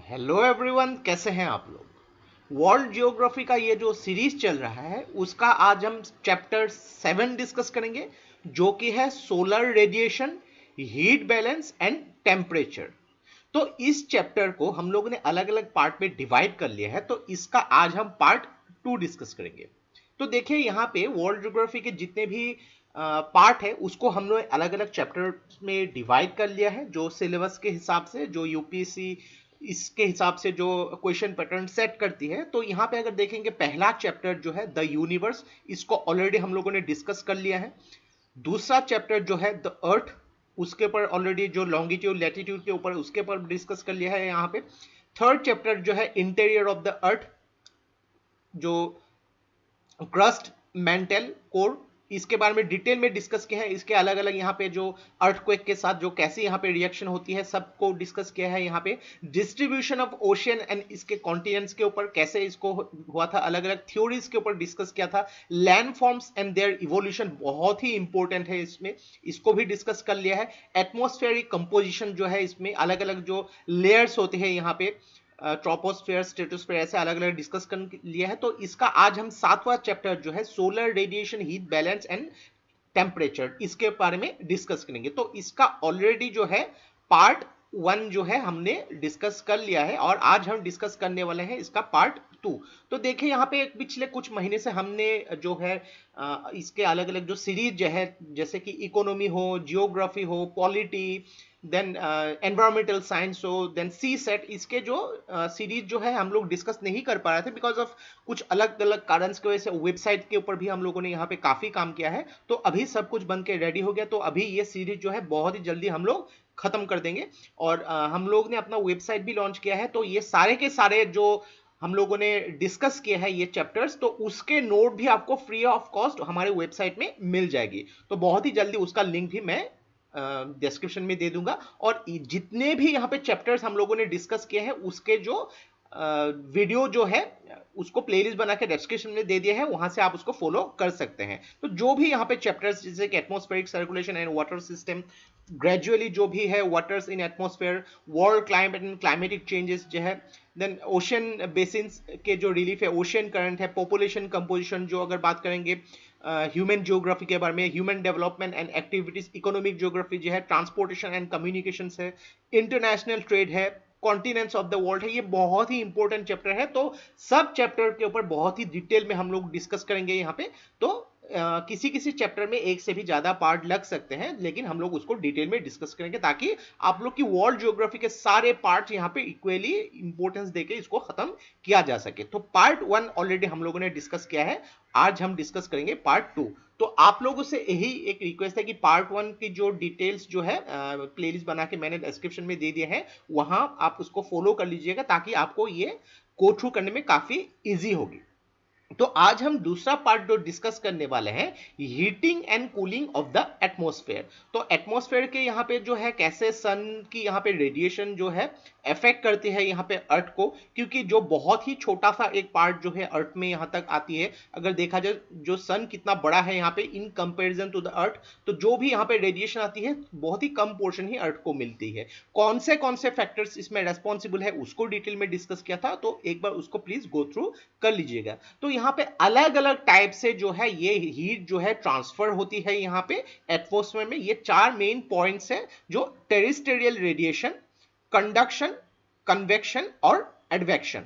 Hello everyone, कैसे हैं आप लोग। वर्ल्ड जियोग्राफी का ये जो सीरीज चल रहा है उसका आज हम चैप्टर 7 डिस्कस करेंगे, जो कि है solar radiation, heat balance and temperature. तो इस चैप्टर को हम लोगों ने अलग अलग पार्ट में डिवाइड कर लिया है, तो इसका आज हम पार्ट 2 डिस्कस करेंगे। तो देखिए यहाँ पे वर्ल्ड ज्योग्राफी के जितने भी पार्ट है उसको हम लोग अलग अलग चैप्टर में डिवाइड कर लिया है, जो सिलेबस के हिसाब से, जो यूपीएससी इसके हिसाब से जो क्वेश्चन पैटर्न सेट करती है। तो यहाँ पे अगर देखेंगे पहला चैप्टर जो है द यूनिवर्स, इसको ऑलरेडी हम लोगों ने डिस्कस कर लिया है। दूसरा चैप्टर जो है द अर्थ, उसके ऊपर ऑलरेडी जो लॉन्गिट्यूड लैटिट्यूड के ऊपर उसके ऊपर डिस्कस कर लिया है यहाँ पे। थर्ड चैप्टर जो है इंटीरियर ऑफ द अर्थ, जो क्रस्ट, मेंटल, कोर, इसके बारे में डिटेल में डिस्कस किया है। इसके अलग अलग यहाँ पे जो अर्थक्वेक के साथ जो कैसे यहाँ पे रिएक्शन होती है सबको डिस्कस किया है। यहाँ पे डिस्ट्रीब्यूशन ऑफ ओशियन एंड इसके कॉन्टिनेंट्स के ऊपर कैसे इसको हुआ था, अलग अलग थ्योरीज के ऊपर डिस्कस किया था। Land forms and their evolution बहुत ही इंपॉर्टेंट है इसमें, इसको भी डिस्कस कर लिया है। एटमॉस्फेरिक कंपोजिशन जो है, इसमें अलग अलग जो लेयर्स होते हैं यहाँ पे, ट्रोपोस्फेयर, स्ट्रेटोस्फेयर, ऐसे अलग अलग डिस्कस कर लिया है। तो इसका आज हम 7वां चैप्टर जो है solar radiation, heat balance and temperature, इसके बारे में डिस्कस करेंगे। तो इसका ऑलरेडी जो है पार्ट 1 जो है हमने डिस्कस कर लिया है, और आज हम डिस्कस करने वाले हैं इसका पार्ट 2। तो देखिए यहाँ पे पिछले कुछ महीने से हमने जो है इसके अलग अलग जो सीरीज जो है, जैसे कि इकोनॉमी हो, जियोग्राफी हो, पॉलिटी, देन एनवायरमेंटल साइंस हो, देन सी सेट, इसके जो सीरीज जो है हम लोग डिस्कस नहीं कर पा रहे थे बिकॉज ऑफ कुछ अलग अलग कारण की वजह से। वेबसाइट के ऊपर भी हम लोगों ने यहाँ पे काफी काम किया है, तो अभी सब कुछ बन के रेडी हो गया। तो अभी ये सीरीज जो है बहुत ही जल्दी हम लोग खत्म कर देंगे, और हम लोग ने अपना वेबसाइट भी लॉन्च किया है। तो ये सारे के सारे जो हम लोगों ने डिस्कस किए हैं ये चैप्टर्स, तो उसके नोट भी आपको फ्री ऑफ कॉस्ट हमारे वेबसाइट में मिल जाएगी। तो बहुत ही जल्दी उसका लिंक भी मैं डिस्क्रिप्शन में दे दूंगा। और जितने भी यहाँ पे चैप्टर्स हम लोगों ने डिस्कस किए हैं उसके जो वीडियो जो है उसको प्लेलिस्ट बना के डिस्क्रिप्शन में दे दिया है, वहां से आप उसको फॉलो कर सकते हैं। तो जो भी यहाँ पे चैप्टर्स, जैसे कि atmospheric circulation and water system, gradually जो भी है waters in atmosphere, world climate and climatic changes जो है, देन ओशन बेसिन्स के जो रिलीफ है, ओशन करंट है, पॉपुलेशन कंपोजिशन, जो अगर बात करेंगे ह्यूमन जियोग्राफी के बारे में, human development and activities, economic geography जो है, ट्रांसपोर्टेशन एंड कम्युनिकेशन है, इंटरनेशनल ट्रेड है, कॉन्टिनेंट्स ऑफ द वर्ल्ड है। ये बहुत ही इंपॉर्टेंट चैप्टर है, तो सब चैप्टर के ऊपर बहुत ही डिटेल में हम लोग डिस्कस करेंगे यहाँ पे। तो किसी किसी चैप्टर में एक से भी ज्यादा पार्ट लग सकते हैं, लेकिन हम लोग उसको डिटेल में डिस्कस करेंगे ताकि आप लोग की वर्ल्ड ज्योग्राफी के सारे पार्ट यहाँ पे इक्वली इंपॉर्टेंस देके इसको खत्म किया जा सके। तो पार्ट 1 ऑलरेडी हम लोगों ने डिस्कस किया है, आज हम डिस्कस करेंगे पार्ट 2। तो आप लोगों से यही एक रिक्वेस्ट है कि पार्ट 1 की जो डिटेल्स जो है प्लेलिस्ट बना के मैंने डिस्क्रिप्शन में दे दिए हैं, वहां आप उसको फॉलो कर लीजिएगा ताकि आपको ये गो थ्रू करने में काफी इजी होगी। तो आज हम दूसरा पार्ट जो डिस्कस करने वाले हैं, heating and cooling of the atmosphere. तो एटमॉस्फेयर के यहाँ पे जो है कैसे सन की यहाँ पे रेडिएशन जो है अफेक्ट करती है यहाँ पे अर्थ को, क्योंकि जो बहुत ही छोटा सा एक पार्ट जो है अर्थ में यहाँ तक आती है। अगर देखा जाए जो सन कितना बड़ा है यहाँ पे in comparison to the earth, तो जो भी यहाँ पे रेडिएशन आती है बहुत ही कम पोर्शन ही अर्थ को मिलती है। कौन से फैक्टर्स इसमें रेस्पॉन्सिबल है उसको डिटेल में डिस्कस किया था, तो एक बार उसको प्लीज गो थ्रू कर लीजिएगा। तो यहाँ पे अलग अलग टाइप से जो है ये हीट जो है ट्रांसफर होती है यहाँ पे एटमॉस्फेयर में। ये 4 मेन पॉइंट्स हैं, जो टेरेस्ट्रियल रेडिएशन, कंडक्शन, कन्वेक्शन और एडवेक्शन।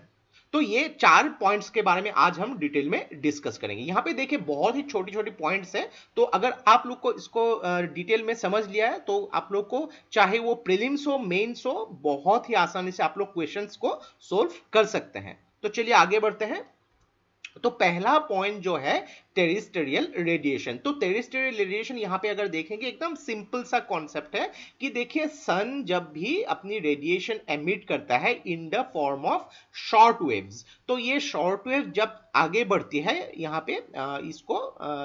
तो ये 4 पॉइंट्स के बारे में आज हम डिटेल में डिस्कस करेंगे। यहाँ पे देखिए बहुत ही छोटी छोटी पॉइंट्स है, तो अगर आप लोग को इसको डिटेल में समझ लिया है तो आप लोग को चाहे वो प्रीलिम्स हो, मेंस हो, बहुत ही आसानी से आप लोग क्वेश्चंस को सोल्व कर सकते हैं। तो चलिए आगे बढ़ते हैं। तो पहला पॉइंट जो है टेरेस्ट्रियल रेडिएशन। तो टेरेस्ट्रियल रेडिएशन यहाँ पे अगर देखेंगे एकदम सिंपल सा कॉन्सेप्ट है कि देखिए सन जब भी अपनी रेडिएशन एमिट करता है in the form of short waves, तो ये शॉर्ट वेव जब आगे बढ़ती है यहाँ पे इसको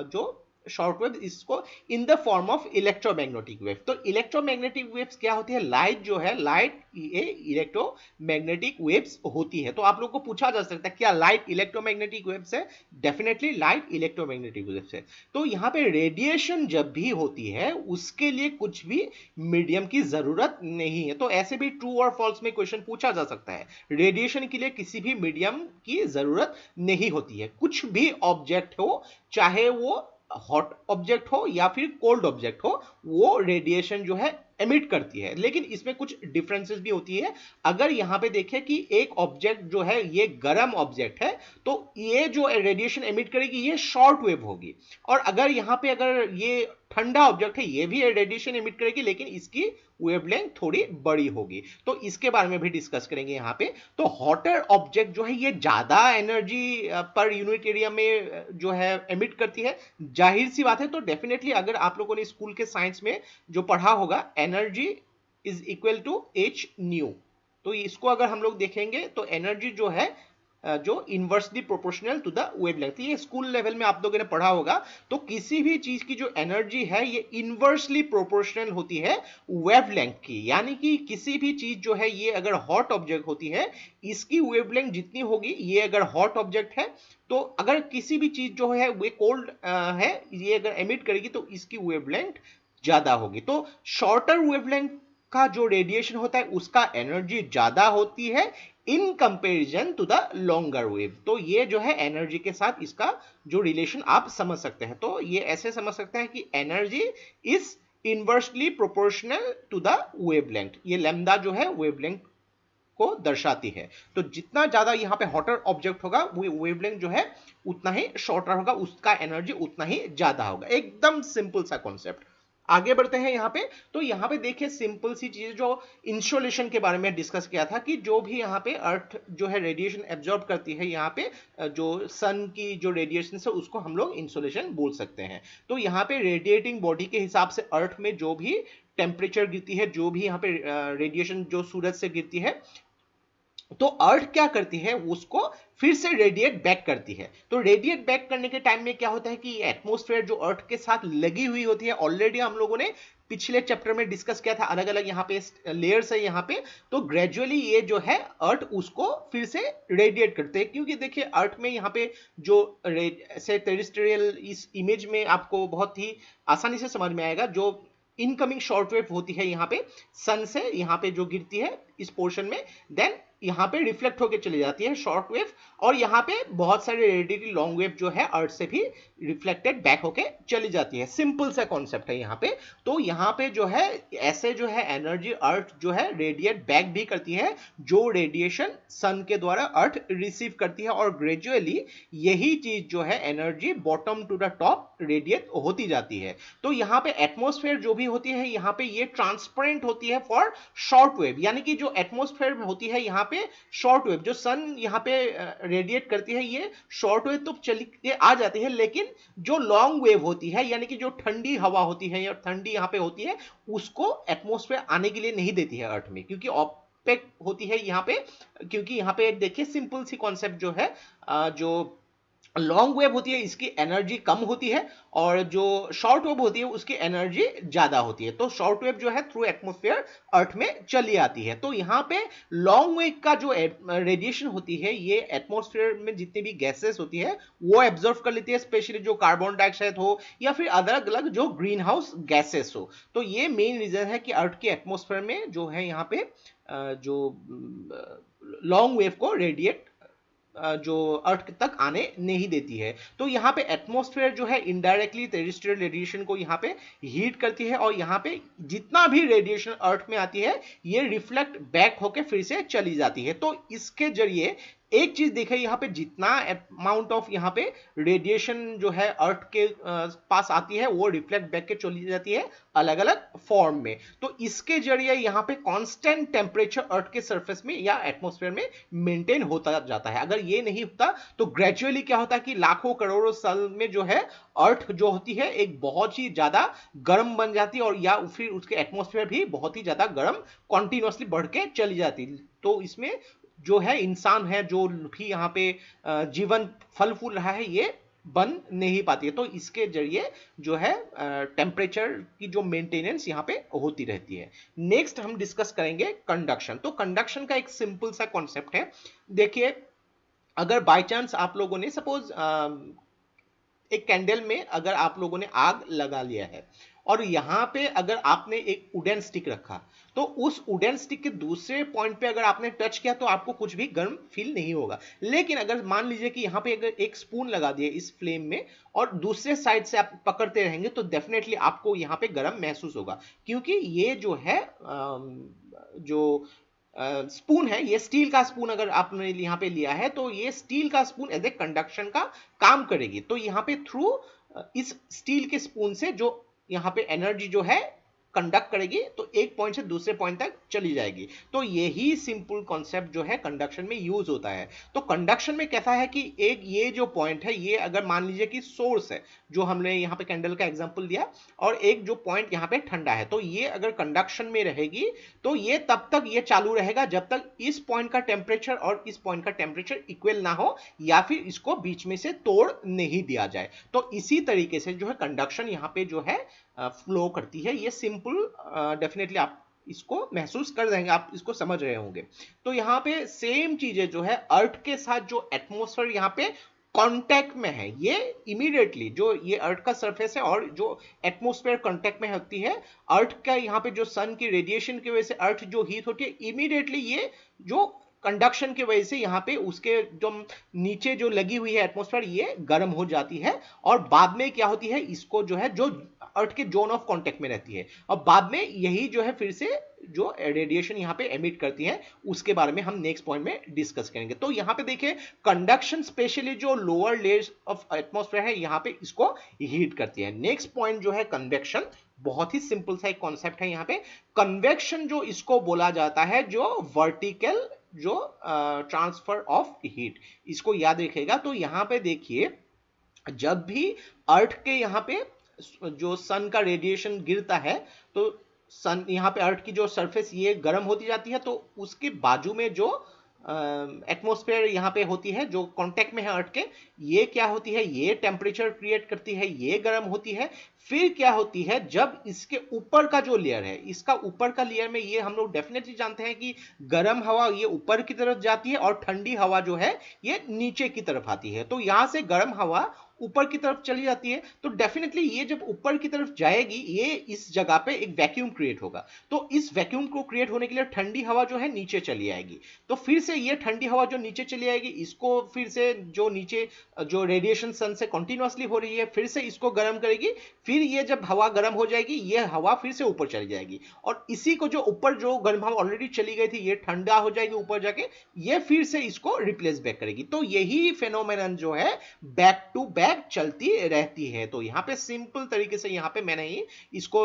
जो शॉर्ट वेव, इसको in the form of electromagnetic wave. तो इलेक्ट्रोमैग्नेटिक वेव्स क्या होती है, लाइट जो है, लाइट ये इलेक्ट्रोमैग्नेटिक वेव्स होती है। तो आप लोग को पूछा जा सकता है क्या लाइट इलेक्ट्रोमैग्नेटिक वेव्स है? डेफिनेटली लाइट इलेक्ट्रोमैग्नेटिक वेव्स है। तो यहाँ पे रेडिएशन जब भी होती है उसके लिए कुछ भी मीडियम की जरूरत नहीं है। तो ऐसे भी ट्रू और फॉल्स में क्वेश्चन पूछा जा सकता है, रेडिएशन के लिए किसी भी मीडियम की जरूरत नहीं होती है। कुछ भी ऑब्जेक्ट हो, चाहे वो हॉट ऑब्जेक्ट हो या फिर कोल्ड ऑब्जेक्ट हो, वो रेडिएशन जो है एमिट करती है। लेकिन इसमें कुछ डिफरेंसेस भी होती है। अगर यहां पे देखें कि एक ऑब्जेक्ट जो है ये गर्म ऑब्जेक्ट है, तो ये जो रेडिएशन एमिट करेगी ये शॉर्ट वेव होगी। और अगर यहां पे अगर ये ठंडा ऑब्जेक्ट है, ये भी रेडिएशन एमिट करेगी, लेकिन इसकी वेवलेंथ थोड़ी बड़ी होगी। तो इसके बारे में भी डिस्कस करेंगे यहाँ पे। तो हॉटर ऑब्जेक्ट जो है ये ज्यादा एनर्जी पर यूनिट एरिया में जो है एमिट करती है, जाहिर सी बात है। तो डेफिनेटली अगर आप लोगों ने स्कूल के साइंस में जो पढ़ा होगा, energy is equal to h nu. तो इसको अगर हम लोग देखेंगे तो एनर्जी जो है जो inversely proportional to the wavelength, ये स्कूल लेवल में आप लोगों ने पढ़ा होगा। तो किसी भी चीज की जो एनर्जी है ये इनवर्सली प्रोपोर्शनल होती है वेवलेंथ की। यानी कि किसी भी चीज जो है, ये अगर हॉट ऑब्जेक्ट होती है, इसकी वेवलेंथ जितनी होगी, ये अगर हॉट ऑब्जेक्ट है, तो अगर किसी भी चीज जो है वो कोल्ड है, ये अगर एमिट करेगी तो इसकी वेवलेंथ ज्यादा होगी। तो शॉर्टर वेवलेंथ का जो रेडिएशन होता है उसका एनर्जी ज्यादा होती है in comparison to the longer wave. तो ये जो है एनर्जी के साथ इसका जो रिलेशन आप समझ सकते हैं। तो ये ऐसे समझ सकते हैं कि energy is inversely proportional to the wavelength. ये लैम्डा जो है वेवलेंथ को दर्शाती है। तो जितना ज्यादा यहाँ पे हॉटर ऑब्जेक्ट होगा, वो वेवलेंथ जो है उतना ही शॉर्टर होगा, उसका एनर्जी उतना ही ज्यादा होगा। एकदम सिंपल सा कॉन्सेप्ट। आगे बढ़ते हैं यहाँ पे। तो यहाँ पे देखिए सिंपल सी चीज, जो इंसोलेशन के बारे में डिस्कस किया था कि जो भी यहाँ पे अर्थ जो है रेडिएशन एब्जॉर्ब करती है, यहाँ पे जो सन की जो रेडिएशन है उसको हम लोग इंसोलेशन बोल सकते हैं। तो यहाँ पे रेडिएटिंग बॉडी के हिसाब से अर्थ में जो भी टेम्परेचर गिरती है, जो भी यहाँ पे रेडिएशन जो सूरज से गिरती है, तो अर्थ क्या करती है, उसको फिर से रेडिएट बैक करती है। तो रेडिएट बैक करने के टाइम में क्या होता है कि एटमॉस्फेयर जो अर्थ के साथ लगी हुई होती है, ऑलरेडी हम लोगों ने पिछले चैप्टर में डिस्कस किया था, अलग अलग यहाँ पे लेयर्स है यहाँ पे। तो ग्रेजुअली ये जो है अर्थ उसको फिर से रेडिएट करते हैं, क्योंकि देखिए अर्थ में यहाँ पे जो से टेरेस्ट्रियल, इस इमेज में आपको बहुत ही आसानी से समझ में आएगा, जो इनकमिंग शॉर्ट वेव होती है यहाँ पे सन से यहाँ पे जो गिरती है इस पोर्शन में, देन यहाँ पे रिफ्लेक्ट होकर चली जाती है शॉर्ट वेव, और यहाँ पे बहुत सारे रेडिएटिव लॉन्ग वेव जो है अर्थ से भी रिफ्लेक्टेड बैक होके चली जाती है। सिंपल सा कॉन्सेप्ट है यहाँ पे। तो यहाँ पे जो है ऐसे जो है एनर्जी अर्थ जो है रेडिएट बैक भी करती है, जो रेडिएशन सन के द्वारा अर्थ रिसीव करती है, और ग्रेजुअली यही चीज जो है energy bottom to the top radiate होती जाती है। तो यहाँ पे एटमॉस्फेयर जो भी होती है यहाँ पे ये ट्रांसपेरेंट होती है फॉर शॉर्ट वेव। यानी कि जो एटमॉस्फेयर होती है यहाँ पे शॉर्ट वेव, जो सन यहाँ पे रेडिएट करती है, ये शॉर्ट वेव तो चली के आ जाती है, लेकिन जो लॉन्ग वेव होती है, यानी कि जो ठंडी हवा होती है या ठंडी यहाँ पे होती है, उसको एटमॉस्फेयर आने के लिए नहीं देती है अर्थ में, क्योंकि ऑपेक होती है यहाँ पे। क्योंकि यहाँ पे देखिए सिंपल सी कॉन्सेप्ट जो है, जो लॉन्ग वेव होती है इसकी एनर्जी कम होती है, और जो शॉर्ट वेव होती है उसकी एनर्जी ज्यादा होती है। तो शॉर्ट वेव जो है थ्रू एटमॉस्फेयर अर्थ में चली आती है। तो यहाँ पे लॉन्ग वेव का जो रेडिएशन होती है, ये एटमॉस्फेयर में जितनी भी गैसेस होती है वो एब्जॉर्व कर लेती है, स्पेशली जो कार्बन डाइऑक्साइड हो या फिर अलग अलग जो ग्रीन हाउस गैसेस हो। तो ये मेन रीजन है कि अर्थ के एटमॉस्फेयर में जो है यहाँ पे जो लॉन्ग वेव को रेडिएट जो अर्थ तक आने नहीं देती है। तो यहाँ पे एटमॉस्फेयर जो है इनडायरेक्टली टेरेस्ट्रियल रेडिएशन को यहाँ पे हीट करती है, और यहाँ पे जितना भी रेडिएशन अर्थ में आती है ये रिफ्लेक्ट बैक होके फिर से चली जाती है। तो इसके जरिए एक चीज देखे, यहाँ पे जितना अमाउंट ऑफ यहाँ पे रेडिएशन जो है अर्थ के पास आती है वो रिफ्लेक्ट बैक के चली जाती है अलग अलग फॉर्म में। तो इसके जरिए यहाँ पे कांस्टेंट टेम्परेचर अर्थ के सरफेस में या एटमॉस्फेयर में मेंटेन होता जाता है। अगर ये नहीं होता तो ग्रेजुअली क्या होता है कि लाखों करोड़ों साल में जो है अर्थ जो होती है एक बहुत ही ज्यादा गर्म बन जाती है, और या फिर उसके एटमॉस्फेयर भी बहुत ही ज्यादा गर्म कॉन्टिन्यूसली बढ़ के चली जाती है। तो इसमें जो है इंसान है, जो भी यहाँ पे जीवन फल फूल रहा है, ये बन नहीं पाती है। तो इसके जरिए जो है टेम्परेचर की जो मेंटेनेंस यहाँ पे होती रहती है। नेक्स्ट हम डिस्कस करेंगे कंडक्शन। तो कंडक्शन का एक सिंपल सा कॉन्सेप्ट है। देखिए, अगर बाय चांस आप लोगों ने सपोज एक कैंडल में अगर आप लोगों ने आग लगा लिया है और यहां पे अगर आपने एक वुडन स्टिक रखा, तो उस वुडन स्टिक के दूसरे पॉइंट पे अगर आपने टच किया तो आपको कुछ भी गर्म फील नहीं होगा। लेकिन अगर मान लीजिए कि यहां पे अगर एक स्पून लगा दिए इस फ्लेम में और दूसरे साइड से आप पकड़ते रहेंगे तो डेफिनेटली आपको यहां पे गर्म महसूस होगा, क्योंकि ये जो है जो स्पून है, ये स्टील का स्पून अगर आपने यहाँ पे लिया है तो ये स्टील का स्पून एज ए कंडक्शन का काम करेगी। तो यहाँ पे थ्रू इस स्टील के स्पून से जो यहाँ पे एनर्जी जो है कंडक्ट करेगी, तो एक पॉइंट से दूसरे पॉइंट तक चली जाएगी। तो यही सिंपल कॉन्सेप्ट जो है कंडक्शन में यूज होता है। तो कंडक्शन में कैसा है कि एक ये जो पॉइंट है, ये अगर मान लीजिए कि सोर्स है, जो हमने यहाँ पे कैंडल का एग्जांपल दिया, और एक जो पॉइंट यहाँ पे ठंडा है, तो ये अगर कंडक्शन में रहेगी तो ये तब तक ये चालू रहेगा जब तक इस पॉइंट का टेम्परेचर और इस पॉइंट का टेम्परेचर इक्वल ना हो, या फिर इसको बीच में से तोड़ नहीं दिया जाए। तो इसी तरीके से जो है कंडक्शन यहाँ पे जो है फ्लो करती है। ये सिंपल डेफिनेटली आप इसको महसूस कर देंगे, आप इसको समझ रहे होंगे। तो यहाँ पे सेम चीजें जो है अर्थ के साथ जो एटमॉस्फेयर यहाँ पे कांटेक्ट में है, ये इमीडिएटली जो ये अर्थ का सरफेस है और जो एटमॉस्फेयर कांटेक्ट में होती है, अर्थ का यहाँ पे जो सन की रेडिएशन की वजह से अर्थ जो हीट होती है, इमीडिएटली ये जो कंडक्शन की वजह से यहाँ पे उसके जो नीचे जो लगी हुई है एटमॉस्फेयर, ये गर्म हो जाती है और बाद में क्या होती है, इसको जो है जो अर्थ के जोन ऑफ कांटेक्ट में रहती है और बाद में यही जो है फिर से जो रेडिएशन यहाँ पे एमिट करती है, उसके बारे में हम नेक्स्ट पॉइंट में डिस्कस करेंगे। तो यहाँ पे देखिए कंडक्शन स्पेशली जो लोअर लेयर्स ऑफ एटमॉस्फेयर है यहाँ पे इसको हीट करती है। नेक्स्ट पॉइंट जो है कन्वेक्शन, बहुत ही सिंपल सा एक कॉन्सेप्ट है यहाँ पे। कन्वेक्शन जो इसको बोला जाता है जो वर्टिकल जो ट्रांसफर ऑफ हीट, इसको याद रखिएगा। तो यहाँ पे देखिए, जब भी अर्थ के यहाँ पे जो सन का रेडिएशन गिरता है तो सन यहाँ पे अर्थ की जो सरफेस ये गर्म होती जाती है, तो उसके बाजू में जो एटमॉस्फेयर यहाँ पे होती है जो कांटेक्ट में है अर्थ के, ये क्या होती है, ये टेम्परेचर क्रिएट करती है, ये गर्म होती है। फिर क्या होती है, जब इसके ऊपर का जो लेयर है, इसका ऊपर का लेयर में ये हम लोग डेफिनेटली जानते हैं कि गर्म हवा ये ऊपर की तरफ जाती है और ठंडी हवा जो है ये नीचे की तरफ आती है। तो यहां से गर्म हवा ऊपर की तरफ चली जाती है, तो डेफिनेटली ये जब ऊपर की तरफ जाएगी, ये इस जगह पे एक वैक्यूम क्रिएट होगा। तो इस वैक्यूम को क्रिएट होने के लिए ठंडी हवा जो है नीचे चली आएगी। तो फिर से ये ठंडी हवा जो नीचे चली आएगी, इसको फिर से जो नीचे जो रेडिएशन सन से कंटिन्यूअसली हो रही है, फिर से इसको गर्म करेगी। फिर ये जब हवा गर्म हो जाएगी, ये हवा फिर से ऊपर चली जाएगी और इसी को जो ऊपर जो गर्म हवा ऑलरेडी चली गई थी, ये ठंडा हो जाएगी ऊपर जाके, ये फिर से इसको रिप्लेस बैक करेगी। तो यही फेनोमेनन जो है बैक टू बैक चलती रहती है। तो यहाँ पे सिंपल तरीके से यहाँ पे मैंने ही इसको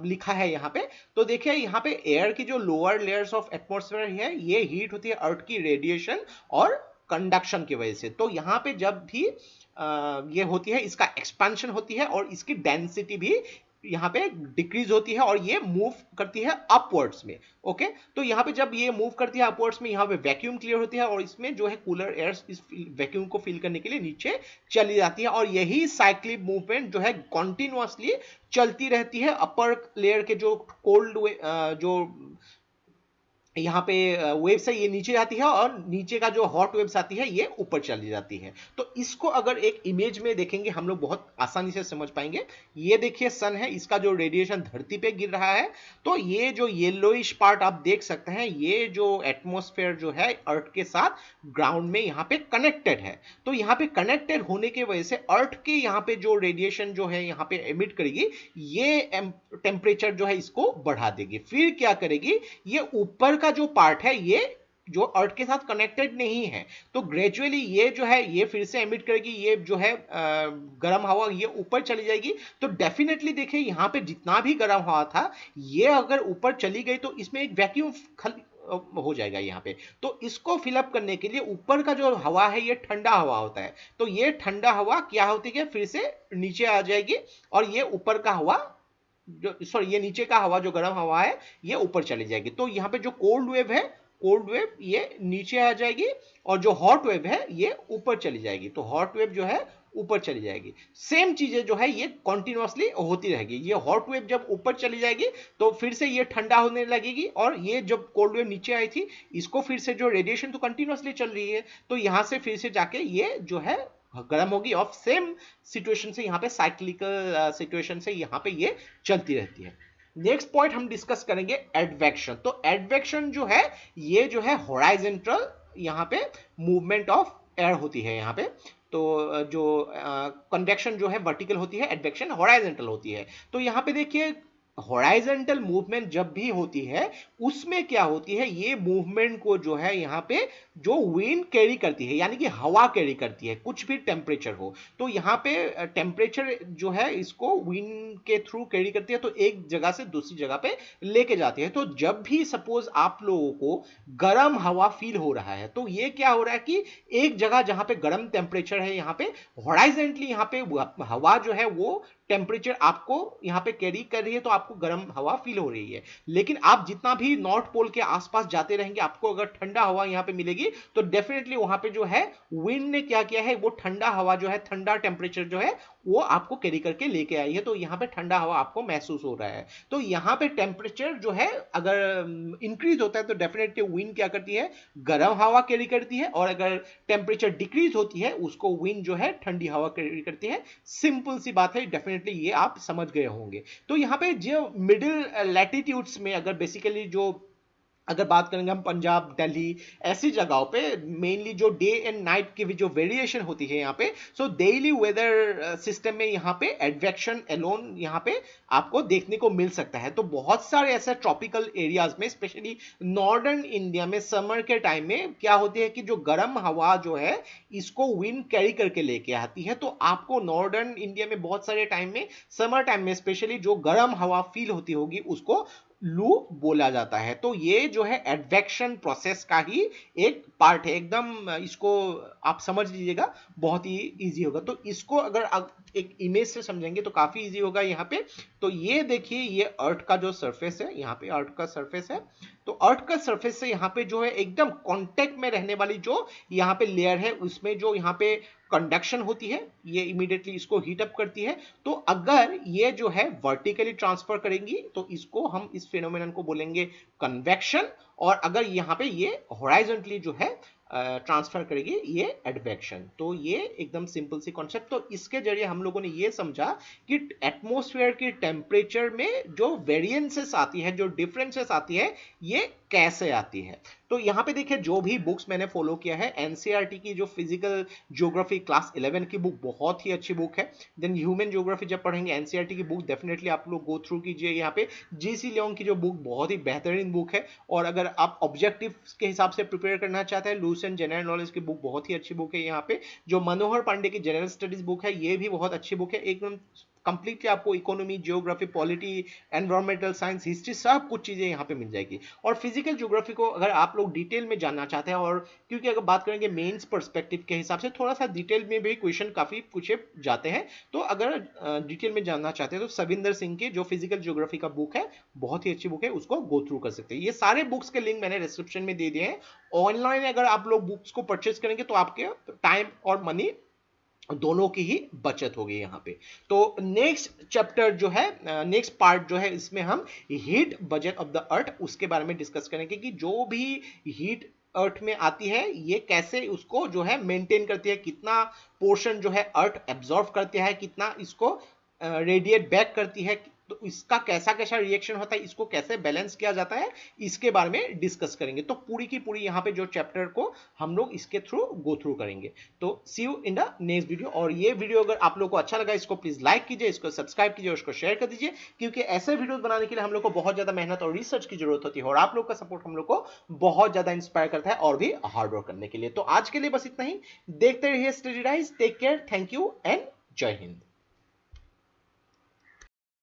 लिखा है यहाँ पे। तो देखिए यहाँ पे एयर की जो लोअर लेयर्स ऑफ एटमॉस्फेयर है, ये हीट होती है अर्थ की रेडिएशन और कंडक्शन की वजह से। तो यहाँ पे जब भी ये होती है, इसका एक्सपेंशन होती है और इसकी डेंसिटी भी यहाँ पे डिक्रीज होती है और ये मूव करती है अपवर्ड्स में। ओके, तो यहाँ पे जब ये मूव करती है अपवर्ड्स में, यहाँ पे वैक्यूम क्लियर होती है और इसमें जो है कूलर एयर इस वैक्यूम को फिल करने के लिए नीचे चली जाती है और यही साइक्लिक मूवमेंट जो है कॉन्टिन्यूअसली चलती रहती है। अपर लेयर के जो कोल्ड जो यहाँ पे वेव्स है, ये नीचे आती है और नीचे का जो हॉट वेव्स आती है, ये ऊपर चली जाती है। तो इसको अगर एक इमेज में देखेंगे हम लोग बहुत आसानी से समझ पाएंगे। ये देखिए सन है, इसका जो रेडिएशन धरती पे गिर रहा है, तो ये जो येलोइश पार्ट आप देख सकते हैं, ये जो एटमॉस्फेयर जो है अर्थ के साथ ग्राउंड में यहाँ पे कनेक्टेड है। तो यहाँ पे कनेक्टेड होने की वजह से अर्थ के यहाँ पे जो रेडिएशन जो है यहाँ पे एमिट करेगी, ये टेम्परेचर जो है इसको बढ़ा देगी। फिर क्या करेगी, ये ऊपर का जो पार्ट है, ये जो अर्थ के साथ कनेक्टेड नहीं है, तो ग्रेजुअली ये जो है ये फिर से एमिट करेगी, ये जो है गर्म हवा ये ऊपर चली जाएगी। तो डेफिनेटली देखिए यहाँ पे जितना भी गर्म हवा था, ये अगर ऊपर चली गई तो इसमें एक वैक्यूम हो जाएगा यहाँ पे। तो इसको फिलअप करने के लिए ऊपर का जो हवा है ये ठंडा हवा होता है, तो ये ठंडा हवा क्या होती है, फिर से नीचे आ जाएगी और ये ऊपर का हवा जो ये नीचे का हवा जो गर्म हवा है, ये ऊपर चली जाएगी। तो यहाँ पे जो कोल्ड वेव है कोल्ड वेव ये नीचे आ जाएगी और जो हॉट वेव है ये ऊपर चली जाएगी। तो हॉट वेव जो है ऊपर चली जाएगी। सेम चीजें जो है ये कॉन्टिन्यूसली होती रहेगी। ये हॉट वेव जब ऊपर चली जाएगी तो फिर से ये ठंडा होने लगेगी, और ये जब कोल्ड वेव नीचे आई थी इसको फिर से जो रेडिएशन तो कंटिन्यूसली चल रही है, तो यहां से फिर से जाके ये जो है गर्म होगी। ऑफ सेम सिचुएशन से यहाँ पे साइक्लिकल सिचुएशन से यहाँ पे ये चलती रहती है। नेक्स्ट पॉइंट हम डिस्कस करेंगे एडवेक्शन। तो एडवेक्शन जो है ये जो है हॉराइजॉन्टल यहाँ पे मूवमेंट ऑफ एयर होती है यहाँ पे। तो जो कन्वेक्शन जो है वर्टिकल होती है, एडवेक्शन हॉराइजॉन्टल होती है। तो यहाँ पे देखिए हॉराइजॉन्टल मूवमेंट जब भी होती है उसमें क्या होती है, ये मूवमेंट को जो है यहाँ पे जो विंड कैरी करती है, यानी कि हवा कैरी करती है, कुछ भी टेम्परेचर हो। तो यहाँ पे टेम्परेचर जो है इसको विंड के थ्रू कैरी करती है, तो एक जगह से दूसरी जगह पे लेके जाती है। तो जब भी सपोज आप लोगों को गर्म हवा फील हो रहा है, तो ये क्या हो रहा है कि एक जगह जहां पे गर्म टेम्परेचर है यहाँ पे हॉराइजॉन्टली यहाँ पे हवा जो है वो टेम्परेचर आपको यहाँ पे कैरी कर रही है, तो आपको गर्म हवा फील हो रही है। लेकिन आप जितना भी नॉर्थ पोल के आसपास जाते रहेंगे आपको अगर ठंडा हवा यहाँ पे मिलेगी, तो डेफिनेटली वहां पे जो है विंड ने क्या किया है, वो ठंडा हवा जो है, ठंडा टेम्परेचर जो है वो आपको कैरी करके लेके आई है। तो यहाँ पे ठंडा हवा आपको महसूस हो रहा है। तो यहाँ पे टेम्परेचर जो है अगर इंक्रीज होता है तो डेफिनेटली विंड क्या करती है, गर्म हवा कैरी करती है, और अगर टेम्परेचर डिक्रीज होती है उसको विंड जो है ठंडी हवा कैरी करती है। सिंपल सी बात है, डेफिनेटली ये आप समझ गए होंगे। तो यहाँ पे जो मिडिल लैटिट्यूड्स में अगर बेसिकली जो अगर बात करेंगे हम पंजाब, दिल्ली, ऐसी जगहों पे मेनली जो डे एंड नाइट की भी जो वेरिएशन होती है यहाँ पे, सो डेली वेदर सिस्टम में यहाँ पे एडवेक्शन एलोन यहाँ पे आपको देखने को मिल सकता है। तो बहुत सारे ऐसे ट्रॉपिकल एरियाज में स्पेशली नॉर्दर्न इंडिया में समर के टाइम में क्या होती है कि जो गर्म हवा जो है इसको विंड कैरी करके लेके आती है। तो आपको नॉर्दर्न इंडिया में बहुत सारे टाइम में समर टाइम में स्पेशली जो गर्म हवा फील होती होगी उसको लू बोला जाता है। तो ये जो है एडवेक्शन प्रोसेस का ही एक पार्ट है एकदम। इसको आप समझ लीजिएगा, बहुत ही इजी होगा। तो इसको अगर आप एक इमेज से समझेंगे तो काफी इजी होगा यहाँ पे। तो ये देखिए ये अर्थ का जो सरफेस है, यहाँ पे अर्थ का सरफेस है। तो अर्थ का सरफेस से यहाँ पे जो है एकदम कांटेक्ट में रहने वाली जो यहाँ पे लेयर है उसमें जो यहाँ पे कंडक्शन होती है, ये इमीडिएटली इसको हीट अप करती है। तो अगर ये जो है वर्टिकली ट्रांसफर करेंगी तो इसको हम इस फिनोमेनन को बोलेंगे कन्वेक्शन, और अगर यहाँ पे ये हॉराइजॉन्टली जो है ट्रांसफर करेगी ये एडवेक्शन। तो ये एकदम सिंपल सी कॉन्सेप्ट। तो इसके जरिए हम लोगों ने ये समझा कि एटमॉस्फेयर की टेम्परेचर में जो वेरिएंसेस आती है, जो डिफरेंसेस आती है, ये कैसे आती है। तो यहाँ पे देखिए जो भी बुक्स मैंने फॉलो किया है, एनसीईआरटी की जो फिजिकल ज्योग्राफी क्लास 11 की बुक बहुत ही अच्छी बुक है। देन ह्यूमन ज्योग्राफी जब पढ़ेंगे एनसीईआरटी की बुक डेफिनेटली आप लोग गो थ्रू कीजिए। यहाँ पे जीसी लियोंग की जो बुक बहुत ही बेहतरीन बुक है। और अगर आप ऑब्जेक्टिव के हिसाब से प्रिपेयर करना चाहते हैं, लूसेंट जनरल नॉलेज की बुक बहुत ही अच्छी बुक है। यहाँ पे जो मनोहर पांडे की जनरल स्टडीज बुक है ये भी बहुत अच्छी बुक है। एकदम कंप्लीटली आपको economy, geography, polity, environmental science, history सब कुछ चीजें यहाँ पे मिल जाएगी। और फिजिकल ज्योग्राफी को अगर आप लोग डिटेल में जानना चाहते हैं, और क्योंकि अगर बात करेंगे मेंस पर्सपेक्टिव के हिसाब से थोड़ा सा डिटेल में भी क्वेश्चन काफी पूछे जाते हैं, तो अगर डिटेल में जानना चाहते हैं तो सविंदर सिंह की जो फिजिकल ज्योग्राफी का बुक है बहुत ही अच्छी बुक है, उसको गो थ्रू कर सकते हैं। ये सारे बुक्स के लिंक मैंने डिस्क्रिप्शन में दे दिए हैं। ऑनलाइन अगर आप लोग बुक्स को परचेज करेंगे तो आपके टाइम और मनी दोनों की ही बचत होगी यहाँ पे। तो नेक्स्ट चैप्टर जो है, नेक्स्ट पार्ट जो है, इसमें हम heat budget of the earth उसके बारे में डिस्कस करेंगे कि जो भी हीट अर्थ में आती है ये कैसे उसको जो है मेंटेन करती है, कितना पोर्शन जो है अर्थ एब्जॉर्व करती है, कितना इसको रेडिएट बैक करती है, तो इसका कैसा कैसा रिएक्शन होता है, इसको कैसे बैलेंस किया जाता है, इसके बारे में डिस्कस करेंगे। तो पूरी की पूरी यहाँ पे जो चैप्टर को हम लोग इसके थ्रू गो थ्रू करेंगे। तो see you in the next video. और ये वीडियो अगर आप लोग को अच्छा लगा इसको प्लीज लाइक कीजिए, इसको सब्सक्राइब कीजिए, उसको शेयर कर दीजिए, क्योंकि ऐसे वीडियोस बनाने के लिए हम लोग को बहुत ज्यादा मेहनत और रिसर्च की जरूरत होती है, और आप लोग का सपोर्ट हम लोग को बहुत ज्यादा इंस्पायर करता है और भी हार्ड वर्क करने के लिए। तो आज के लिए बस इतना ही। देखते रहिए Study Rise. Take care, thank you and जय हिंद।